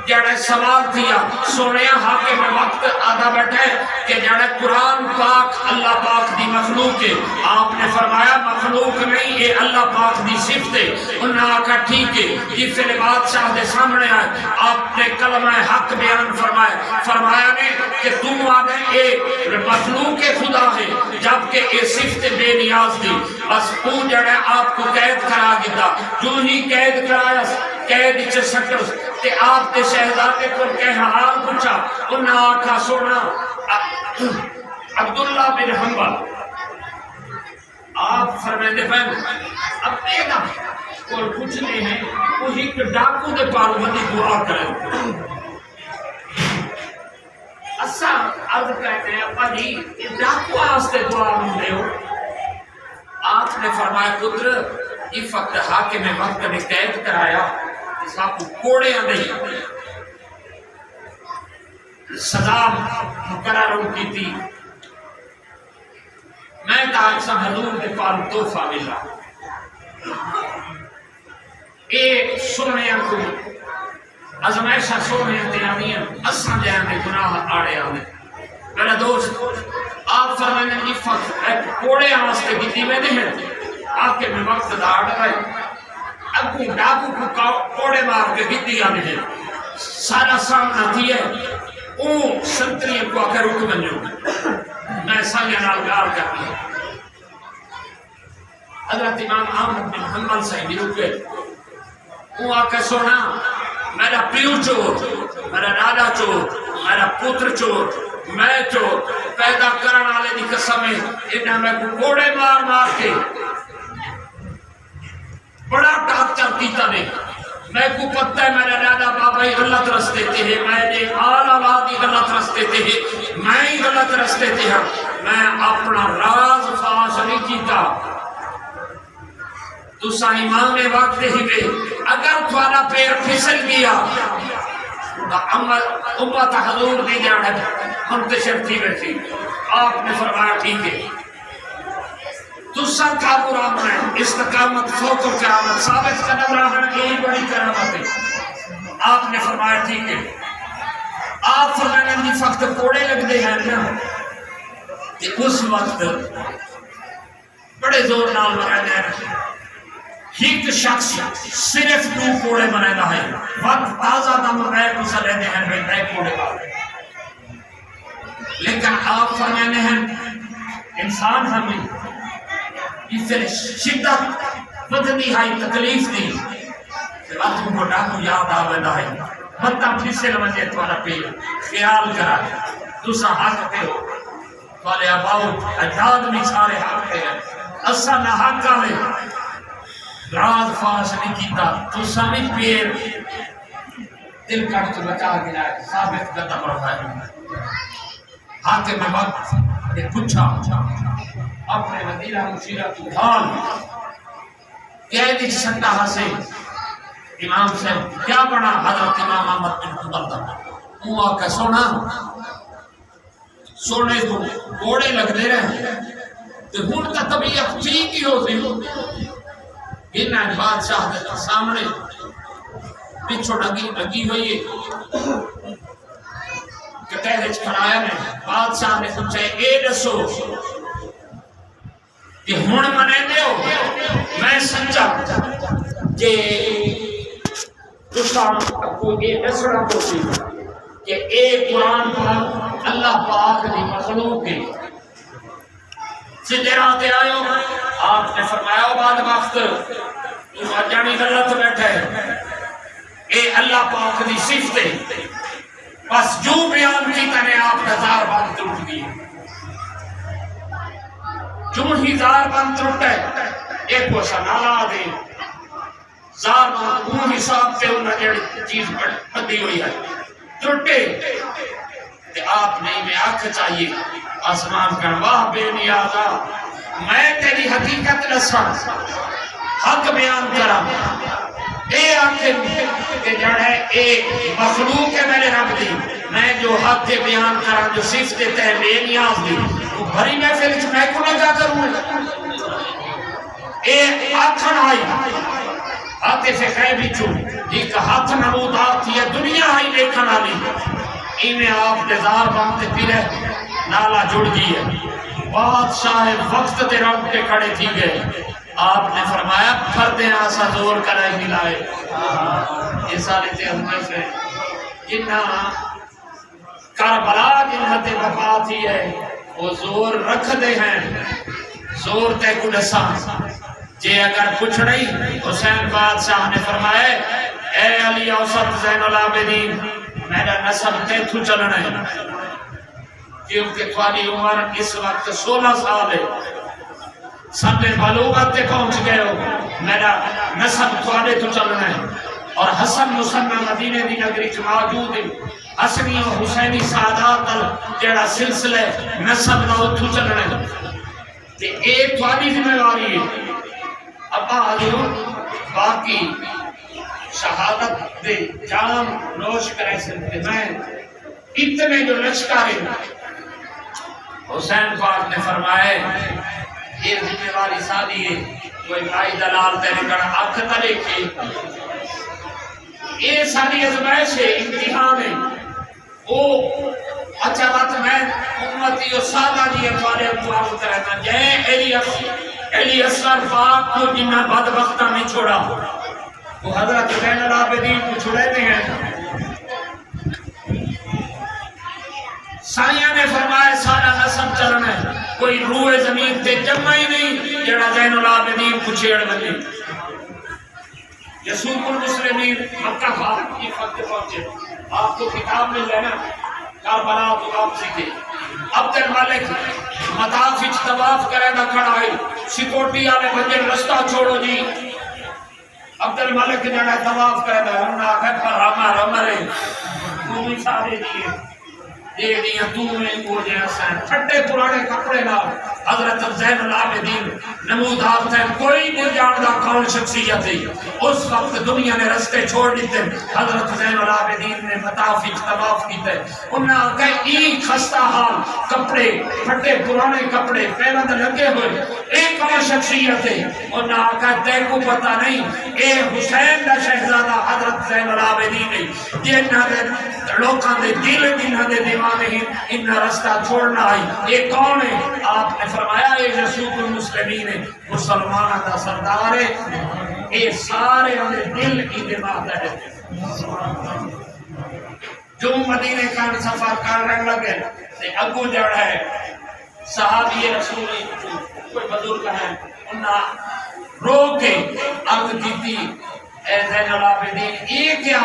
جڑے سوال تھیا سنیا حاکم وقت آدھا بیٹھے کہ جڑے قرآن پاک اللہ پاک دی مخلوق ہے آپ نے فرمایا مخلوق نہیں یہ اللہ پاک دی صفت ہے انہوں نے آکھا ٹھیک ہے یہ پھر بادشاہ دے سامنے آئے آپ نے کلمہ حق بیان فرمایا نے کہ تم آدھے اے مخلوق خدا ہے جبکہ یہ صفت بے نیاز دی بس اون جڑے آپ کو قید کرا گیا جو ہی قید کرایا قید چے سکر تے آپ تے شہزادے کو کہہ حال پوچھا انہاں آکھا سونا عبداللہ بن حنبل آپ فرمیندے پہن اپنے نا اور کچھ نہیں ہے وہی ڈاکو دے پارو بندی دعا کریں اسا عرض کہتے ہیں اپا جی ڈاکو آستے دعا مندے ہو آپ نے فرمایا پتر یہ فقط حاکم وقت نے قید کرایا اس آپ کو کوڑے نہیں سزا مقرر ہو کی تھی میں تاک سا حضور کے پال توفہ ملا ایک سننے کو ازمائشہ سونے تے آنی اساں جانے گناہ آڑے آنے میرا دوست آپ فرمانے کی کوڑے آستے کی دیوے نہیں آپ کے میں وقت داڑ رہے اب کو ڈاکو کو کوڑے مار کے گتی آنے ہیں سارا سامنا تھی ہے اون سنتری کو آکر رکھ بنجو میں سانگے نال گار کرتی ہوں حضرت امام احمد بن حنبل سے بھی رکے اون آکر سونا میرا پیو چور میرا دادا چور میرا پتر چور میں چور پیدا کرن والے دی قسم ہے انہاں میں کوڑے مار مار کے بڑا ٹارچر کیتا نے میں کو پتہ ہے میرا دادا بابا ہی غلط رستے تھے میں نے آل اولاد ہی غلط رستے تھے میں ہی غلط رستے تھے میں اپنا راز فاش نہیں کیتا تو امام وقت ہی میں اگر تھوڑا پیر پھسل گیا امت حضور دی جانب منتشر تھی بیٹھی آپ نے فرمایا ٹھیک ہے تو سر کا برام ہے استقامت فوق و کرامت ثابت قدم رہنا یہی بڑی کرامت ہے آپ نے فرمایا ٹھیک ہے آپ فرمانے کی وقت کوڑے لگ دے ہیں نا کہ اس وقت بڑے زور نال بنانے ہیں ایک شخص صرف دو کوڑے بنانا ہے وقت تازہ دم رہے کو سلے دے ہیں میں نئے کوڑے بنانے لیکن آپ فرمانے ہیں انسان ہمیں اس سے شدت بدنی ہائی تکلیف دی کہ وقت کو ڈاکو یاد آویدہ ہے بطا پھسے لمجھے تمہارا پہ خیال کرا دوسرا حق پہ ہو والے آباؤ اجاد میں سارے حق پہ ہیں اسا نہ حق کا لے راز فاش نہیں کیتا تو سامت پیر دل کٹ تو بچا گیا ہے ثابت قدم رہا ہے حاکم وقت نے پوچھا اپنے مدینہ مشیرہ کی حال کہہ دی سنتا سے امام سے کیا بڑا حضرت امام احمد بن حنبل دا وہ آ کے سونے کو کوڑے لگ دے رہے تو ہن تا طبیعت ٹھیک ہی ہوتی انہیں بادشاہ کے سامنے پچھو لگی ہوئی ہے کٹہرے کھڑایا نے بادشاہ نے پوچھا اے دسو کہ ہن منے دیو میں سمجھا کہ تساں کو یہ دسنا پوچھی کہ اے قرآن پاک اللہ پاک دی مخلوق ہے سدھے راہ تے آئے ہو آپ نے فرمایا بعد وقت تو جانی غلط بیٹھے اے اللہ پاک دی صفت ہے بس جو بیان کی تنے آپ ہزار بند ٹوٹ گئی جو ہزار بند ٹوٹ ہے ایک وہ سنالا دے زار بند وہ حساب سے انہیں جڑی چیز بدی ہوئی ہے ٹوٹے کہ آپ نے میں آنکھ چاہیے آسمان گنواہ بے نیازا میں تیری حقیقت نسا حق بیان کرا اے آنکھ کہ جڑ ہے اے مخلوق ہے میں نے رب دی میں جو حق کے بیان کرا جو صرف دیتے ہیں بے نیاز دی وہ بھری میں پھر میں کو نہ کیا کروں اے آنکھن آئی آتے سے غیبی چون ایک ہاتھ نمود آتی ہے دنیا آئی دیکھن آلی انہیں آپ نظار بانتے پیرے نالا جڑ گئی ہے بادشاہ وقت دے رنگ کے کھڑے تھی گئے آپ نے فرمایا پھردے آسا زور کرائے ملائے یہ سارے تھے ہمیں سے جنہا کربلا جنہتے وفا تھی ہے وہ زور رکھ دے ہیں زور تے کو ڈسا جے اگر کچھ نہیں حسین بادشاہ نے فرمایا اے علی اوسط زین العابدین میرا نسب تے تو چلنا ہے کیونکہ تھوڑی عمر اس وقت 16 سال ہے سب بلوغت تے پہنچ گئے ہو میرا نسب تھوڑے تو چلنا ہے اور حسن مسنہ مدینہ دی نگری موجود ہے حسنی و حسینی سعادات جڑا سلسلے نسب نہ تو چلنا ہے تے ایک تھوڑی ذمہ داری ہے ابا حضور باقی شہادت دے جام نوش کرے سکتے میں اتنے جو لشکارے حسین پاک نے فرمائے یہ ذمہ داری سادی ہے کوئی بھائی دلال تیرے کڑا آنکھ تلے کی یہ ساری ازمائش ہے امتحان ہے وہ اچھا بات میں امتی و سادہ جی اتوارے دعا کرنا جائے ایلی اصغر پاک کو جنہ بدبختہ میں چھوڑا وہ حضرت زین العابدین کو چھوڑے ہیں. سائیاں نے فرمایا سارا نسب چلنا ہے کوئی روح زمین تے جمع ہی نہیں جڑا زین العابدین کو چھیڑ بنے. یسوع المسلمین مکہ فاتح کی فتح پہنچے. آپ کو کتاب میں لینا کربلا تو آپ سیکھے. عبد الملک مطاف طواف کرے نہ کھڑا ہے سیکورٹی والے بندے رستہ چھوڑو جی. عبد الملک جڑا طواف کرے نہ ہن آکھے پر ہمارے تو بھی سارے دیے دے دیا تو میں کو جیسا پھٹے پرانے کپڑے نہ حضرت زین العابدین نمودار تھے کوئی نہیں جاندا کون شخصیت ہے. اس وقت دنیا نے رستے چھوڑ دیتے حضرت زین العابدین نے مطاف طواف کیتے. انہاں کہ ای خستہ حال کپڑے پھٹے پرانے کپڑے پیرند لگے ہوئے ایک کون شخصیت ہے. انہاں کہ دیکھو پتہ نہیں اے حسین دا شہزادہ حضرت زین العابدین ہے جنہاں دے لوکاں دے دل جنہاں دے دیوانے ہیں انہاں رستہ چھوڑنا آئی. یہ کون ہے؟ آپ نے فرمایا یہ یسوع المسلمین ہے مسلمانہ دا سردار ہے. یہ سارے ہمیں دل کی دماغ ہے. جو مدینے کا سفر کرنے لگے تے اگو جڑ ہے صحابی رسول کوئی بزرگ ہے انہاں رو کے عرض کی اے زین العابدین یہ کیا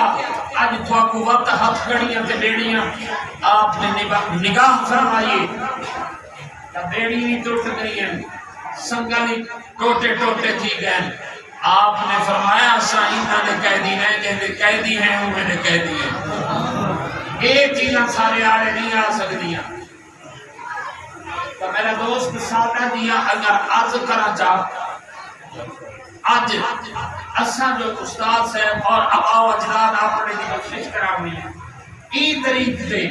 آج تو کو وقت ہاتھ گھڑیاں تے بیڑیاں آپ نے نگاہ فرمائیے بیڑی نہیں ٹوٹ گئی ہیں سنگلی ٹوٹے ٹوٹے تھی گئے. آپ نے فرمایا سائنہ نے قیدی ہیں جنہیں قیدی ہیں انہیں نے قیدی ہیں ایک چیزاں سارے آڑے نہیں آ سکتی ہیں. تو میرا دوست ساتھ دیا اگر عرض کرا چاہ آج اساں جو استاد سے اور اباؤ اجداد اپنے دی بخشش کراوی ای طریق دے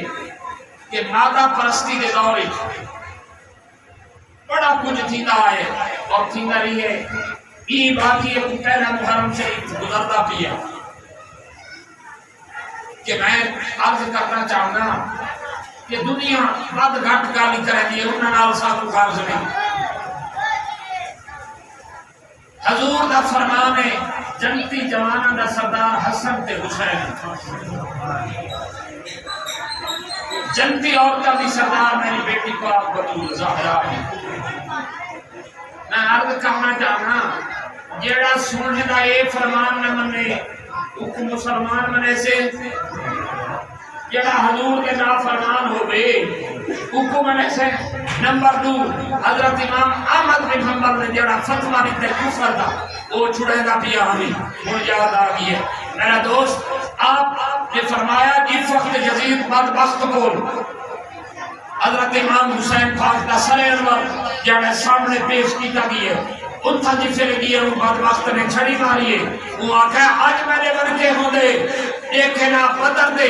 کہ مادہ پرستی دے دورے بڑا کچھ تھیتا ہے اور تھیتا رہی ہے. ای باقی ایک پہلا محرم سے گزرتا پیا کہ میں عرض کرنا چاہوں گا کہ دنیا بد گھٹ گالی کریں دی انہاں نال ساتھ غرض نہیں. حضور دا فرمان ہے جنتی جوانہ دا سردار حسن تے حسین جنتی عورتہ دی سردار میری بیٹی کو آپ بطول ظاہرہ ہے. میں عرض کرنا چاہنا جیڑا سننے دا اے فرمان نہ منے حکم مسلمان منے سے جیڑا حضور کے نا فرمان ہو بے حکم منے سے. نمبر 2 حضرت امام احمد بن حنبل نے جیڑا فتوہ دیتے کفر دا وہ چھڑے دا پیا ہمیں مجھاد آگئی ہے. میرا دوست آپ نے فرمایا جس وقت یزید بدبخت بول حضرت امام حسین پاک دا سر انور جانے سامنے پیش کیتا گئی ہے ان تھا جس سے لگی ہے وہ بدبخت نے چھڑی ماری ہے. وہ آکھا آج میرے ورکے ہوں دے ایک ہے نا بدر دے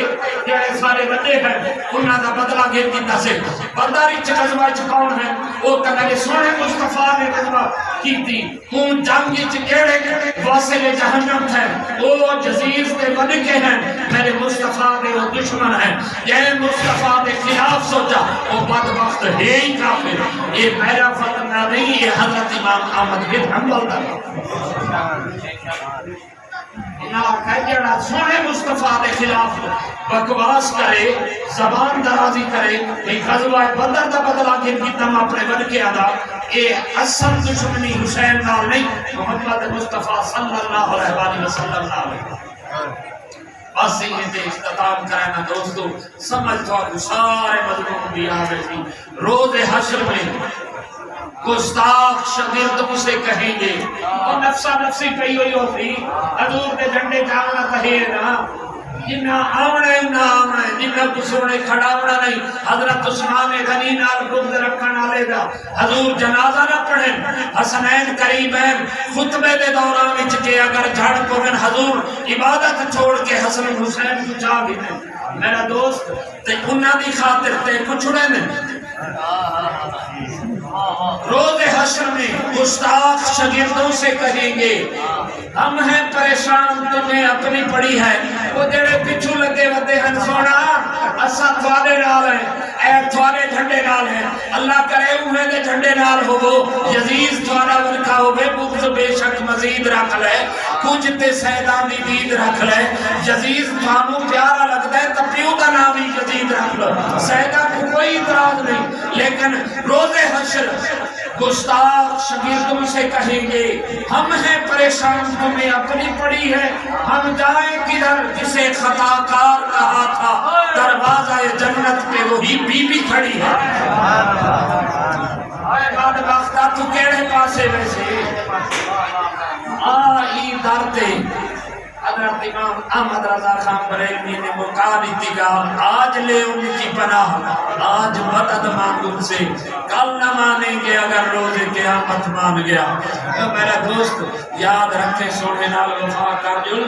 جانے سارے بندے ہیں انہاں دا بدلہ گھر دیتا سے بداری چکزوہ چکاؤن ہے وہ کہنے سونے مصطفیٰ نے کہا کی تھی ہوں جنگی چکیڑے واسل جہنم تھے وہ جزیز دے ونکے ہیں میرے مصطفیٰ دے وہ دشمن ہیں. یہ مصطفیٰ دے خلاف سوچا وہ بدبخت ہے ہی کافر. یہ میرا فتنہ نہیں یہ حضرت امام احمد بن حنبل دا جڑا سونے مصطفیٰ دے خلاف بکواس کرے زبان درازی کرے غزوہ بدر دا بدلہ گھر کی تم اپنے بن کے ادا اے اصل دشمنی حسین نال نہیں محمد مصطفیٰ صلی اللہ علیہ وسلم. بس یہ دے اختتام کرنا دوستو سمجھ تو سارے مضمون بھی آوے تھی. روز حشر میں گستاخ شاگرد اسے کہیں گے اور نفسا نفسی کہی ہوئی ہوتی حضور دے جھنڈے جانا کہے نا جنہ آمنے نہ آمنے جنہ کسونے کھڑاونا نہیں. حضرت عثمان غنی نال گرد رکھنا لے گا حضور جنازہ نہ پڑھیں حسنین قریبین خطبے دے دوران وچ کے اگر جھڑ پوین حضور عبادت چھوڑ کے حسن حسین کو چاہ بھی دیں. میرا دوست تے انہاں دی خاطر تے کچھڑے نے روز حشر میں گستاخ شاگردوں سے کہیں گے ہم ہیں پریشان تمہیں اپنی پڑی ہے وہ جڑے پچھو لگے ودے ہیں سونا اسا تھوڑے نال ہیں، اے تھوڑے جھنڈے نال ہیں، اللہ کرے انہیں دے جھنڈے نال ہو یزید تھوڑا ورکا ہو بغض بے شک مزید رکھ لے، کچھ تے سیدان دی دید رکھ لے، یزید تھانو پیارا لگتا ہے تو پیو دا نام ہی یزید رکھ لو، سیدہ کو کوئی اعتراض نہیں، لیکن روز حشر گستاخ شگیر تم سے کہیں گے ہم ہیں پریشان تمہیں اپنی پڑی ہے، ہم جائیں کدھر جسے خطا کار کہا تھا، دروازہ جنت پہ وہی بی بی کھڑی ہے۔ بعد وقتہ تو کیڑے پاسے ویسے آئی دارتے حضرت امام احمد رضا خان بریلوی نے مقام اتقام آج لے ان کی پناہ، آج مدد مانگ ان سے، کل نہ مانیں گے اگر روز قیامت مان گیا۔ تو میرا دوست یاد رکھے سونے نال وفا کر جل،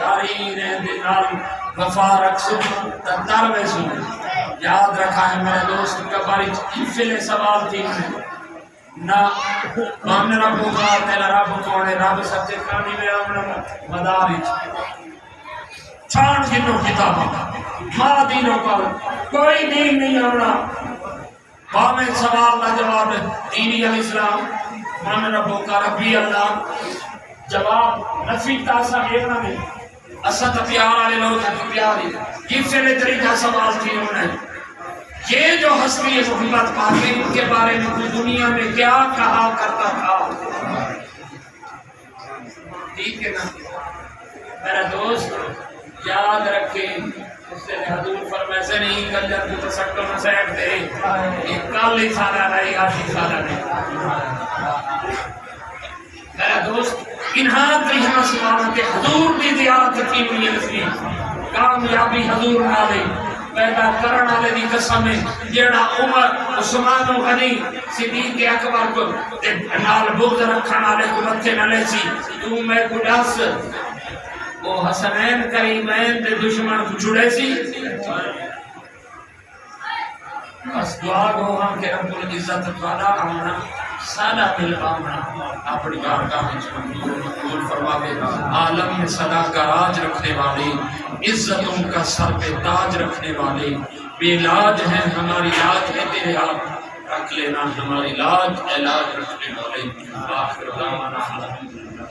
دارین نال وفا رکھ سن تدروے سن، یاد رکھا ہے میرا دوست کباری انفل سوال تھی نہ مان رب کا تیرا رب کون ہے، رب سچے کانی میں امنا مدارج چھان جنوں کتابوں ماں دینوں پر کوئی دین نہیں آنا، باہمیں سوال نہ جواب دینی الاسلام مان رب کا ربی اللہ، جواب نفی تاسا اینا نہیں اسد پیار آلے لوگ تک پیاری، یہ سے طریقہ سوال تھی انہوں نے یہ جو حسنی محمد پاکی ان کے بارے میں کوئی دنیا میں کیا کہا کرتا تھا، ٹھیک ہے نا میرا دوست یاد رکھیں، اس سے حضور فرمائے سے نہیں کل جب تو سکتوں میں سیکھ دے ایک کال ہی سالہ رہی آٹھی سالہ نہیں میرا دوست انہاں تریہاں سوالوں کے حضور دی زیارت کی ہوئی ہے، کامیابی حضور نہ دے پیدا کرن والے دی قسم ہے، جیڑا عمر عثمان و غنی صدیق اکبر کو نال بغض رکھن والے کو متھے نہ لے سی، تو میں کو دس وہ حسنین کریمین دے دشمن کو چھڑے سی، بس دعا گو ہم کہ رب العزت تعالیٰ ہمنا سادہ دل آمنا اپنی بارگاہ میں قبول فرماوے، عالم میں صدا کا راج رکھنے والے، عزتوں کا سر پہ تاج رکھنے والے، بے لاج ہیں ہماری لاج ہے تیرے آپ رکھ لینا، ہماری لاج علاج رکھنے والے، آخر دعوانا الحمدللہ۔